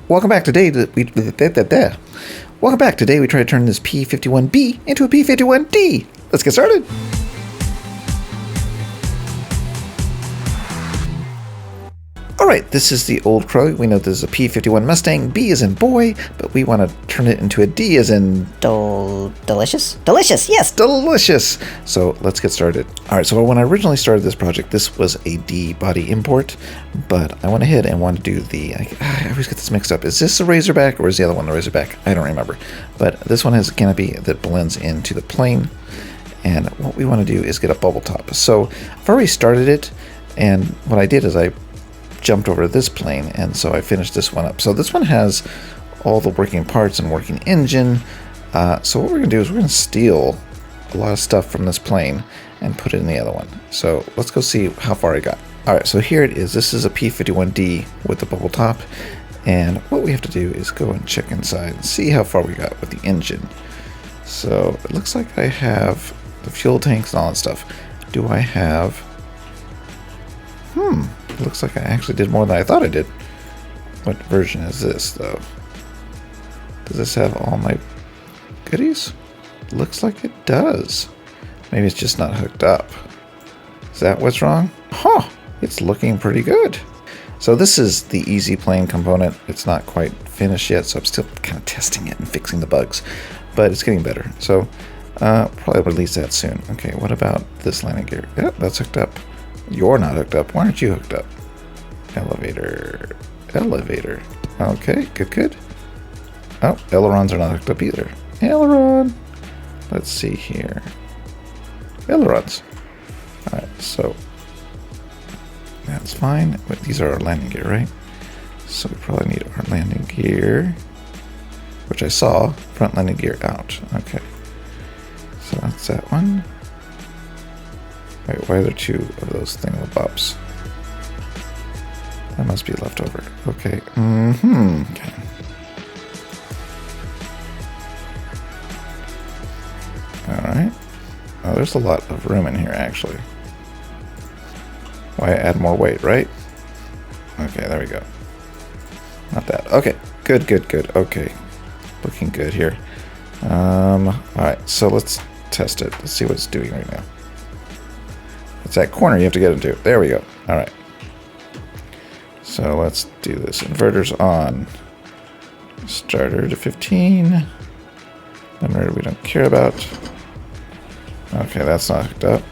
Welcome back. Today we try to turn this P51B into a P51D. Let's get started. Alright, this is the old crow. We know this is a P51 Mustang. B is in boy, but we want to turn it into a D as in... Delicious? Delicious, yes! Delicious! So let's get started. Alright, so when I originally started this project, this was a D body import, but I went ahead and wanted to do the... I always get this mixed up. Is this a Razorback or is the other one the Razorback? I don't remember. But this one has a canopy that blends into the plane, and what we want to do is get a bubble top. So I've already started it, and what I did is I jumped over this plane, and so I finished this one up. So this one has all the working parts and working engine. So what we're going to do is we're going to steal a lot of stuff from this plane and put it in the other one. So let's go see how far I got. Alright, so here it is. This is a P51D with the bubble top, and what we have to do is go and check inside and see how far we got with the engine. So it looks like I have the fuel tanks and all that stuff. Do I have... It looks like I actually did more than I thought I did. What version is this, though? Does this have all my goodies? Looks like it does. Maybe it's just not hooked up. Is that what's wrong? Huh! It's looking pretty good. So this is the easy plane component. It's not quite finished yet, so I'm still kind of testing it and fixing the bugs. But it's getting better. So probably release that soon. Okay, what about this landing gear? Yep, that's hooked up. You're not hooked up. Why aren't you hooked up? Elevator. Elevator. Okay, good. Oh, ailerons are not hooked up either. Aileron. Let's see here. Ailerons. Alright, so that's fine. Wait, these are our landing gear, right? So we probably need our landing gear, which I saw. Front landing gear out. Okay. So that's that one. Wait, why are there two of those thingamabobs? That must be leftover. Okay. Okay. Alright. Oh, there's a lot of room in here, actually. Why add more weight, right? Okay, there we go. Not that. Okay. Good. Okay. Looking good here. Alright, so let's test it. Let's see what it's doing right now. It's that corner you have to get into. There we go. All right. So let's do this. Inverter's on. Starter to 15. Limiter we don't care about. Okay, that's not hooked up.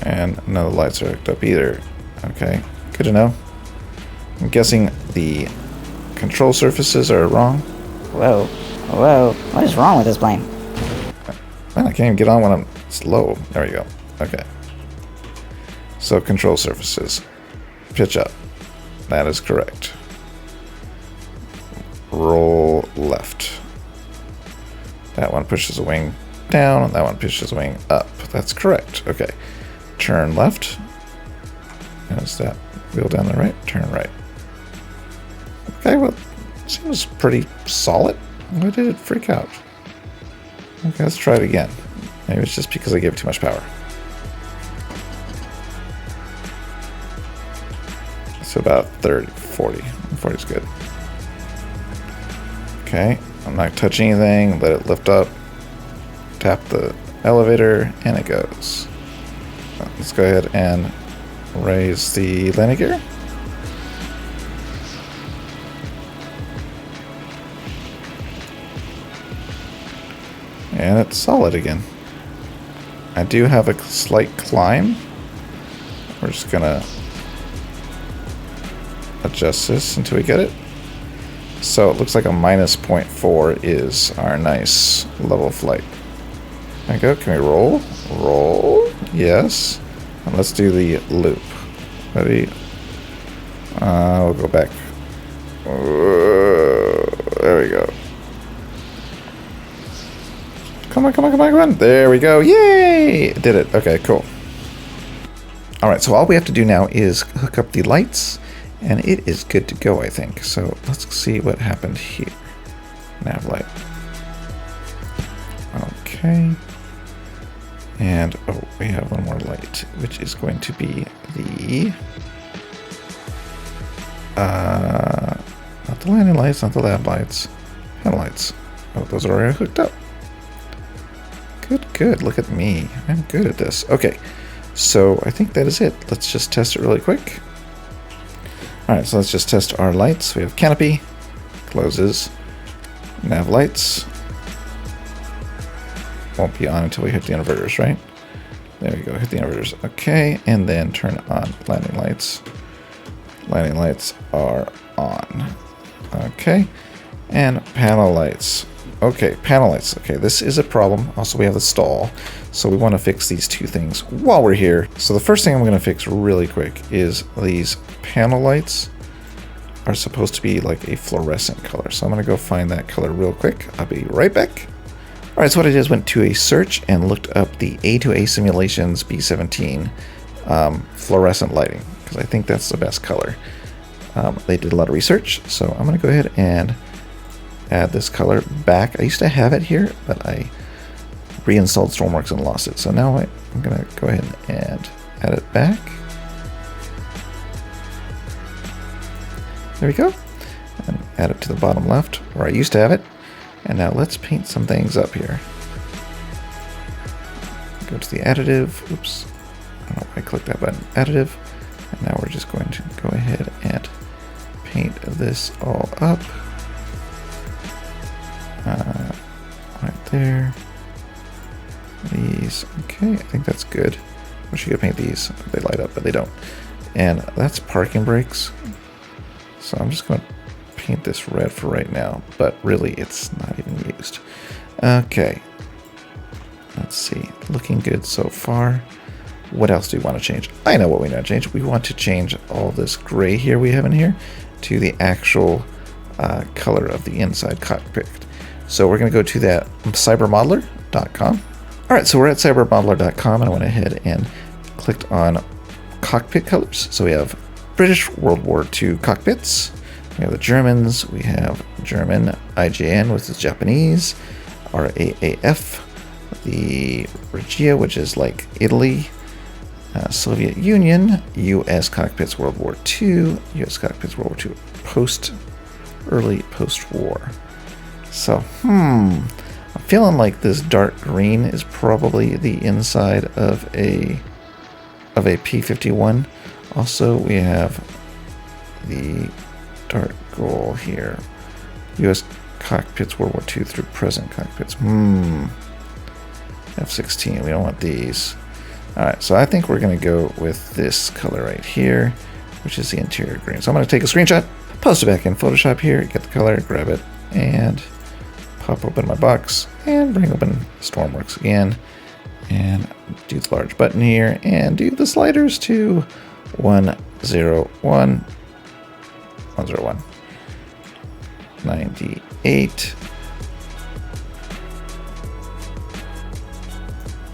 And none of the lights are hooked up either. Okay, good to know. I'm guessing the control surfaces are wrong. Whoa. What is wrong with this plane? Man, I can't even get on when I'm slow. There we go. Okay. So control surfaces. Pitch up. That is correct. Roll left. That one pushes the wing down, and that one pushes the wing up. That's correct. Okay. Turn left. And is that wheel down the right? Turn right. Okay, well, seems pretty solid. Why did it freak out? Okay, let's try it again. Maybe it's just because I gave it too much power. It's about 30, 40. 40 is good. Okay, I'm not touching anything. Let it lift up. Tap the elevator, and it goes. Let's go ahead and raise the landing gear. And it's solid again. I do have a slight climb. We're just gonna adjust this until we get it. So it looks like a minus 0.4 is our nice level of flight. There we go. Can we roll? Roll. Yes. And let's do the loop. Ready? We'll go back. There we go. Come on. There we go. Yay! Did it. Okay, cool. Alright, so all we have to do now is hook up the lights, and it is good to go, I think. So let's see what happened here. Nav light. Okay. And, oh, we have one more light, which is going to be the Not the landing lights, not the lab lights. Panel lights. Oh, those are already hooked up. Good, good. Look at me. I'm good at this. Okay, so I think that is it. Let's just test it really quick. Alright, so let's just test our lights. We have canopy, closes, nav lights. Won't be on until we hit the inverters, right? There we go, hit the inverters. Okay, and then turn on landing lights. Landing lights are on. Okay, and panel lights. Okay, panel lights. Okay, this is a problem. Also, we have the stall, so we want to fix these two things while we're here. So the first thing I'm going to fix really quick is these panel lights are supposed to be like a fluorescent color. So I'm going to go find that color real quick. I'll be right back. All right, so what I did is went to a search and looked up the A2A Simulations B17 fluorescent lighting, because I think that's the best color. They did a lot of research, so I'm going to go ahead and add this color back. I used to have it here, but I reinstalled Stormworks and lost it. So now I'm going to go ahead and add it back. There we go. And add it to the bottom left where I used to have it. And now let's paint some things up here. Go to the additive. Oops. I don't know why I clicked that button. Additive. And now we're just going to go ahead and paint this all up. Right there. These. Okay, I think that's good. Wish you could paint these. They light up, but they don't. And that's parking brakes. So I'm just going to paint this red for right now, but really it's not even used. Okay. Let's see. Looking good so far. What else do we want to change? I know what we want to change. We want to change all this gray here we have in here to the actual color of the inside cockpit. So we're going to go to that cybermodeler.com. All right, so we're at cybermodeler.com, and I went ahead and clicked on cockpit colors. So we have British World War II cockpits. We have the Germans. We have German IJN, which is Japanese. RAAF. The Regia, which is like Italy. Soviet Union. U.S. cockpits World War II. U.S. cockpits World War II early post-war. So, I'm feeling like this dark green is probably the inside of a P-51. Also, we have the dark gold here. U.S. cockpits World War II through present cockpits. F-16, we don't want these. Alright, so I think we're going to go with this color right here, which is the interior green. So I'm going to take a screenshot, post it back in Photoshop here, get the color, grab it, and pop open my box, and bring open Stormworks again, and do the large button here, and do the sliders to 101, 101, 98,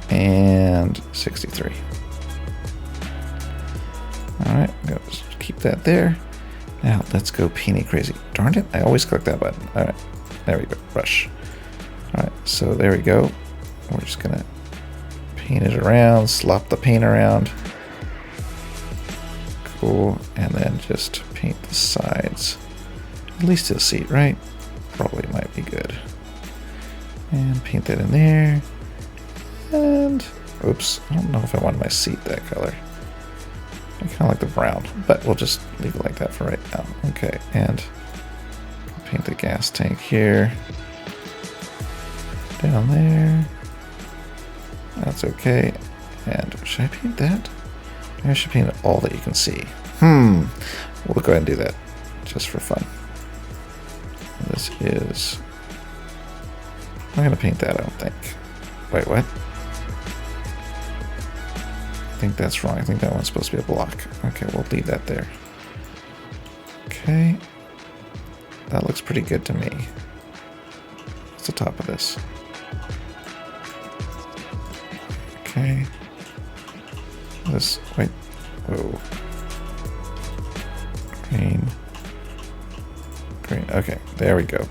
and 63. Alright, keep that there. Now let's go peony crazy. Darn it, I always click that button. Alright, there we go, brush. Alright, so there we go. We're just gonna paint it around, slop the paint around. Cool, and then just paint the sides. At least to the seat, right? Probably might be good. And paint that in there. And, oops, I don't know if I want my seat that color. I kind of like the brown, but we'll just leave it like that for right now. Okay, and paint the gas tank here. Down there. That's okay. And should I paint that? Maybe I should paint it all that you can see. We'll go ahead and do that just for fun. This is... I'm going to paint that, I don't think. Wait, what? I think that's wrong. I think that one's supposed to be a block. Okay, we'll leave that there. Okay. That looks pretty good to me. What's the top of this? Okay. This, wait. Whoa. Green. Green. Okay, there we go.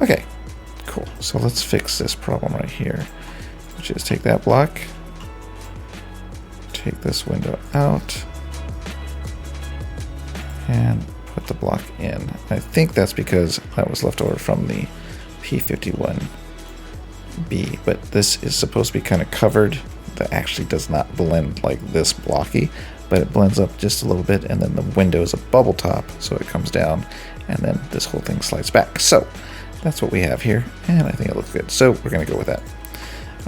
Okay, cool. So let's fix this problem right here, which is take that block, take this window out, and put the block in. I think that's because that was left over from the P51B, but this is supposed to be kind of covered. That actually does not blend like this blocky, but it blends up just a little bit, and then the window is a bubble top, so it comes down, and then this whole thing slides back. So that's what we have here, and I think it looks good. So we're going to go with that.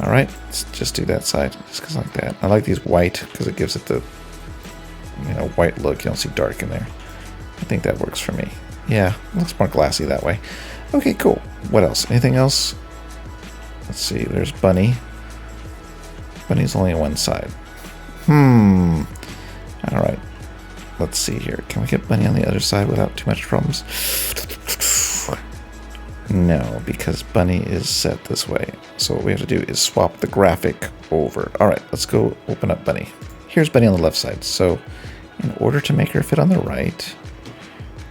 All right, let's just do that side, just because like that. I like these white because it gives it the, you know, white look. You don't see dark in there. I think that works for me. Yeah, it looks more glassy that way. Okay, cool. What else? Anything else? Let's see. There's Bunny. Bunny's only on one side. All right. Let's see here. Can we get Bunny on the other side without too much problems? No, because Bunny is set this way. So what we have to do is swap the graphic over. All right, let's go open up Bunny. Here's Bunny on the left side. So in order to make her fit on the right,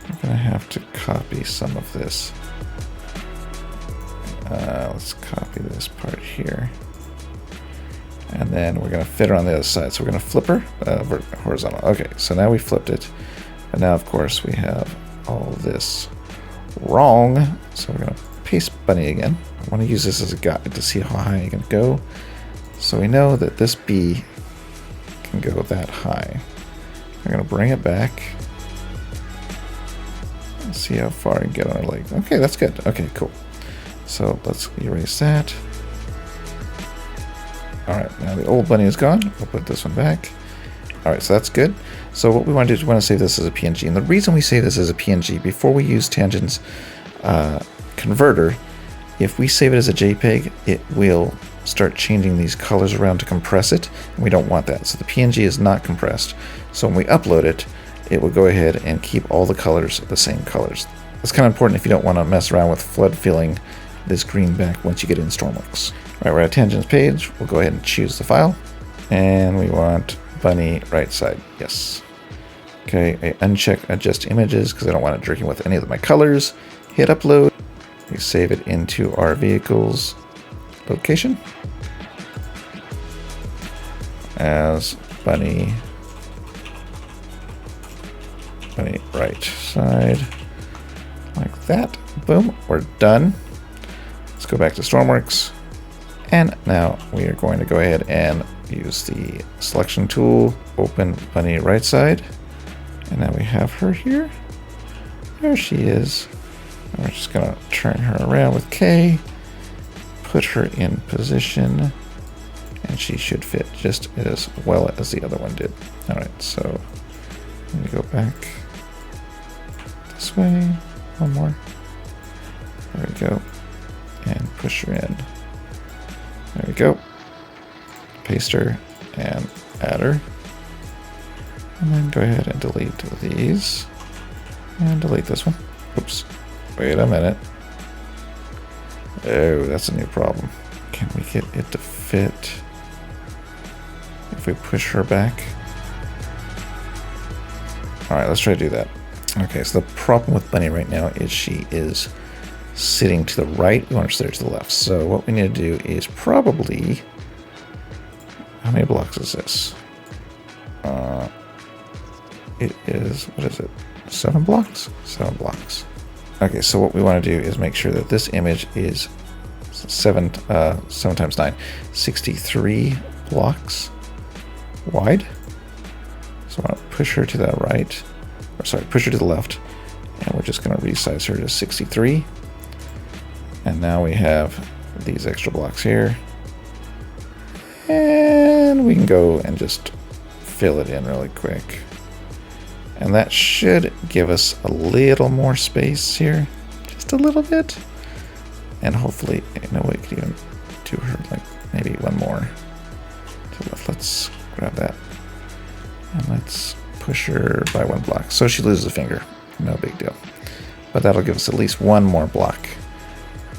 we're going to have to copy some of this. Let's copy this part here. And then we're going to fit her on the other side. So we're going to flip her horizontal. Okay, so now we flipped it. But now, of course, we have all this wrong. So we're going to paste Bunny again. I want to use this as a guide to see how high I can go. So we know that this B can go that high. We're going to bring it back. Let's see how far I can get on our leg. Okay, that's good. Okay, cool. So let's erase that. Alright, now the old Bunny is gone. We'll put this one back. Alright, so that's good. So what we want to do is we want to save this as a PNG. And the reason we save this as a PNG, before we use Tangent's converter, if we save it as a JPEG, it will start changing these colors around to compress it. And we don't want that. So the PNG is not compressed. So when we upload it, it will go ahead and keep all the colors the same colors. That's kind of important if you don't want to mess around with flood filling this green back once you get in Stormworks. Alright, we're at Tangent's page. We'll go ahead and choose the file. And we want Bunny right side. Yes. Okay, I uncheck adjust images because I don't want it jerking with any of my colors. Hit upload. We save it into our vehicle's location as Bunny right side. Like that. Boom, we're done. Let's go back to Stormworks. And now we are going to go ahead and use the selection tool, open Bunny right side. And now we have her here. There she is. And we're just going to turn her around with K, put her in position, and she should fit just as well as the other one did. All right, so let me go back this way. One more. There we go. And push her in. There we go. Paste her and add her. And then go ahead and delete these. And delete this one. Oops. Wait a minute. Oh, that's a new problem. Can we get it to fit if we push her back? Alright, let's try to do that. Okay, so the problem with Bunny right now is she is sitting to the right. We want her to sit to the left. So what we need to do is probably... How many blocks is this? It is... What is it? 7 blocks? 7 blocks. Okay, so what we want to do is make sure that this image is 7 times 9. 63 blocks wide. So I want to push her to the right. Or sorry, push her to the left. And we're just going to resize her to 63. And now we have these extra blocks here. And we can go and just fill it in really quick. And that should give us a little more space here. Just a little bit. And hopefully, you know, we could even do her like maybe one more to the left. Let's grab that. And let's push her by 1 block. So she loses a finger. No big deal. But that'll give us at least 1 more block.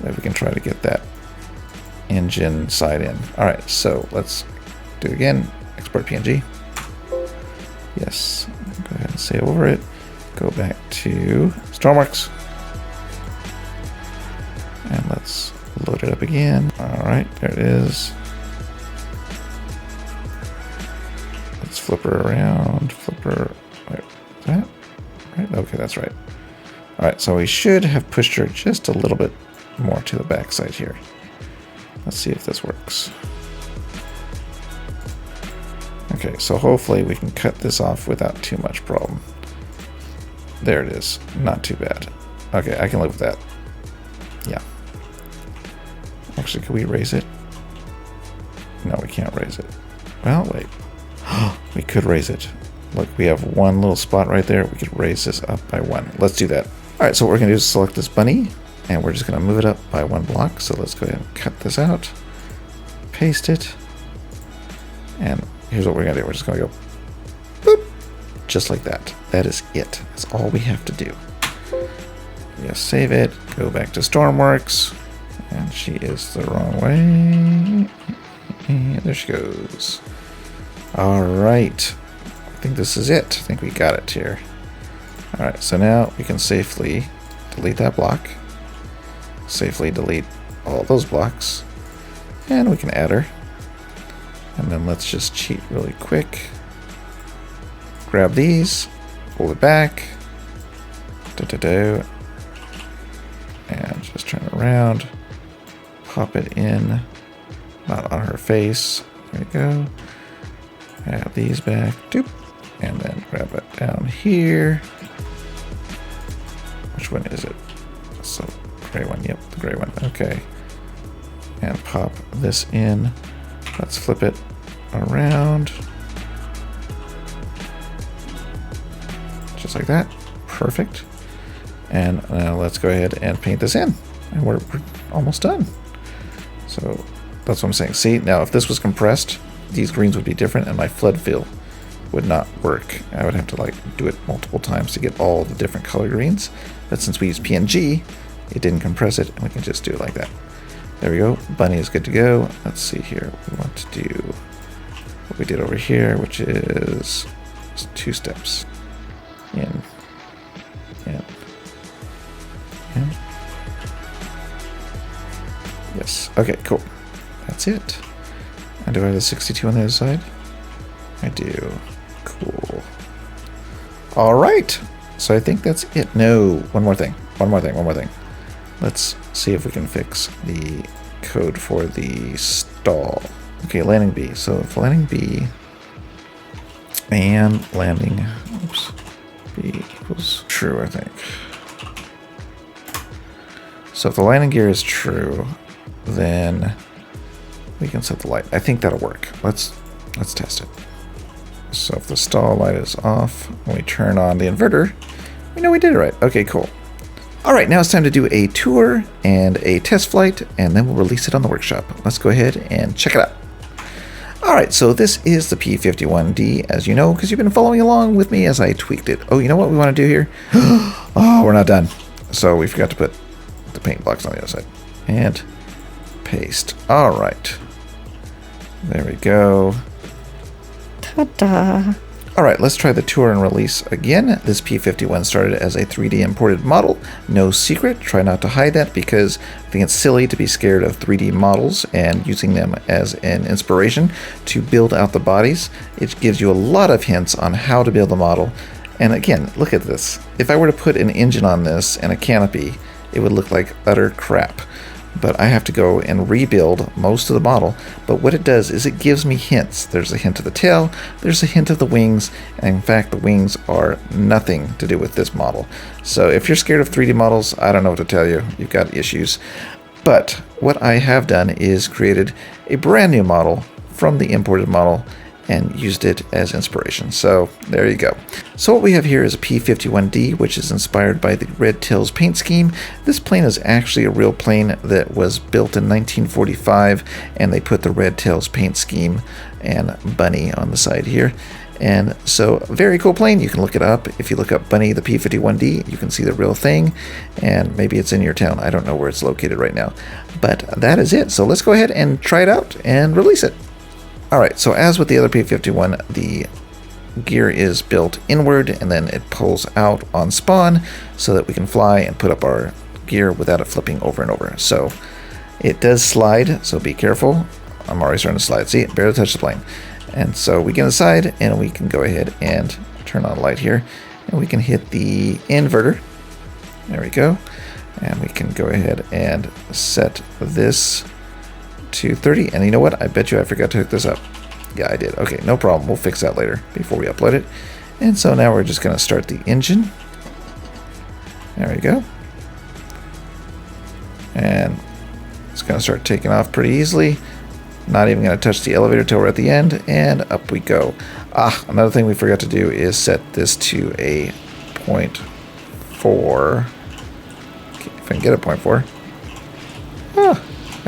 If we can try to get that engine side in. Alright, so let's do it again. Export PNG. Yes. Go ahead and save over it. Go back to Stormworks. And let's load it up again. Alright, there it is. Let's flip her around. Flip her. Wait, is that right? Okay, that's right. All right, so we should have pushed her just a little bit more to the backside here. Let's see if this works. Okay, so hopefully we can cut this off without too much problem. There it is. Not too bad. Okay, I can live with that. Yeah. Actually, can we raise it? No, we can't raise it. Well, wait. We could raise it. Look, we have one little spot right there. We could raise this up by 1. Let's do that. All right, so what we're going to do is select this bunny, and we're just going to move it up by 1 block. So let's go ahead and cut this out, paste it, and here's what we're going to do. We're just going to go boop, just like that. That is it. That's all we have to do. Just save it, go back to Stormworks, and she is the wrong way. And there she goes. All right. I think this is it. I think we got it here. All right, so now we can safely delete that block, safely delete all those blocks, and we can add her. And then let's just cheat really quick. Grab these, pull it back, and just turn it around, pop it in, not on her face. There we go. Add these back, doop, and then grab it down here. Which one is it? It's the gray one. Yep, the gray one. Okay. And pop this in. Let's flip it around. Just like that. Perfect. And now let's go ahead and paint this in. And we're almost done. So that's what I'm saying. See, now if this was compressed, these greens would be different and my flood fill would not work. I would have to like do it multiple times to get all the different color greens. But since we use PNG, it didn't compress it, and we can just do it like that. There we go. Bunny is good to go. Let's see here. We want to do what we did over here, which is 2 steps. In. Yes. Okay, cool. That's it. And do I have the 62 on the other side? I do. Cool. All right. So I think that's it. No, one more thing. Let's see if we can fix the code for the stall. Okay, landing B. So if landing B and landing, B equals true, I think. So if the landing gear is true, then we can set the light. I think that'll work. Let's test it. So if the stall light is off, when we turn on the inverter, we know we did it right. Okay, cool. All right, now it's time to do a tour and a test flight, and then we'll release it on the workshop. Let's go ahead and check it out. All right, so this is the P51D, as you know, because you've been following along with me as I tweaked it. Oh, you know what we want to do here? Oh, we're not done. So we forgot to put the paint blocks on the other side. And paste. All right. There we go. Ta-da! All right, let's try the tour and release again. This P51 started as a 3D imported model. No secret, try not to hide that because I think it's silly to be scared of 3D models and using them as an inspiration to build out the bodies. It gives you a lot of hints on how to build a model. And again, look at this. If I were to put an engine on this and a canopy, it would look like utter crap. But I have to go and rebuild most of the model. But what it does is it gives me hints. There's a hint of the tail, there's a hint of the wings, and in fact the wings are nothing to do with this model. So if you're scared of 3D models, I don't know what to tell you. You've got issues. But what I have done is created a brand new model from the imported model and used it as inspiration. So there you go. So what we have here is a P51D, which is inspired by the Red Tails paint scheme. This plane is actually a real plane that was built in 1945, and they put the Red Tails paint scheme and bunny on the side here. And so very cool plane. You can look it up. If you look up Bunny the P51D, you can see the real thing, and maybe it's in your town. I don't know where it's located right now, but that is it. So let's go ahead and try it out and release it. Alright, so as with the other P51, the gear is built inward and then it pulls out on spawn so that we can fly and put up our gear without it flipping over and over. So it does slide, so be careful. I'm already starting to slide. See, barely touch the plane. And so we get inside and we can go ahead and turn on light here. And we can hit the inverter. There we go. And we can go ahead and set this to 30. And you know what? I bet you I forgot to hook this up. Yeah, I did. Okay, no problem. We'll fix that later before we upload it. And so now we're just going to start the engine. There we go. And it's going to start taking off pretty easily. Not even going to touch the elevator till we're at the end. And up we go. Another thing we forgot to do is set this to a 0.4. If I can get a 0.4. I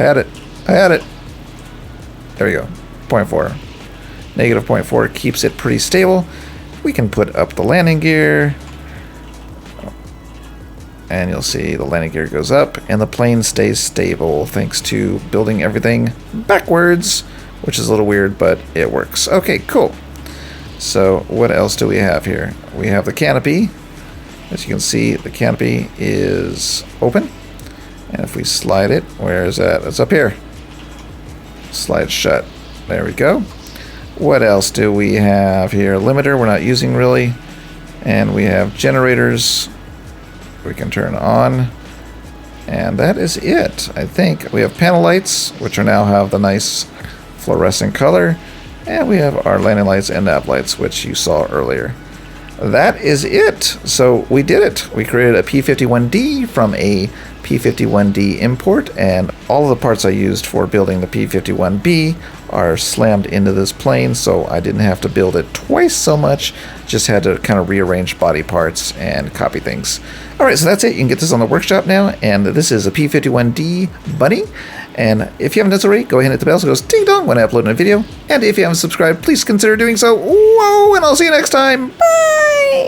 had it. I had it. There we go. 0.4. Negative 0.4 keeps it pretty stable. We can put up the landing gear. And you'll see the landing gear goes up and the plane stays stable thanks to building everything backwards, which is a little weird, but it works. Okay, cool. So what else do we have here? We have the canopy. As you can see, the canopy is open. And if we slide it, where is that? It's up here. Slide shut. There we go. What else do we have here? Limiter we're not using really. And we have generators we can turn on. And that is it, I think. We have panel lights, which are now have the nice fluorescent color. And we have our landing lights and nav lights, which you saw earlier. That is it. So we did it. We created a P51D from a P51D import, and all of the parts I used for building the P51B are slammed into this plane, so I didn't have to build it twice so much. Just had to kind of rearrange body parts and copy things. Alright, so that's it. You can get this on the workshop now, and this is a P51D bunny. And if you haven't done so already, go ahead and hit the bell so it goes ding dong when I upload a video. And if you haven't subscribed, please consider doing so. Whoa, and I'll see you next time. Bye!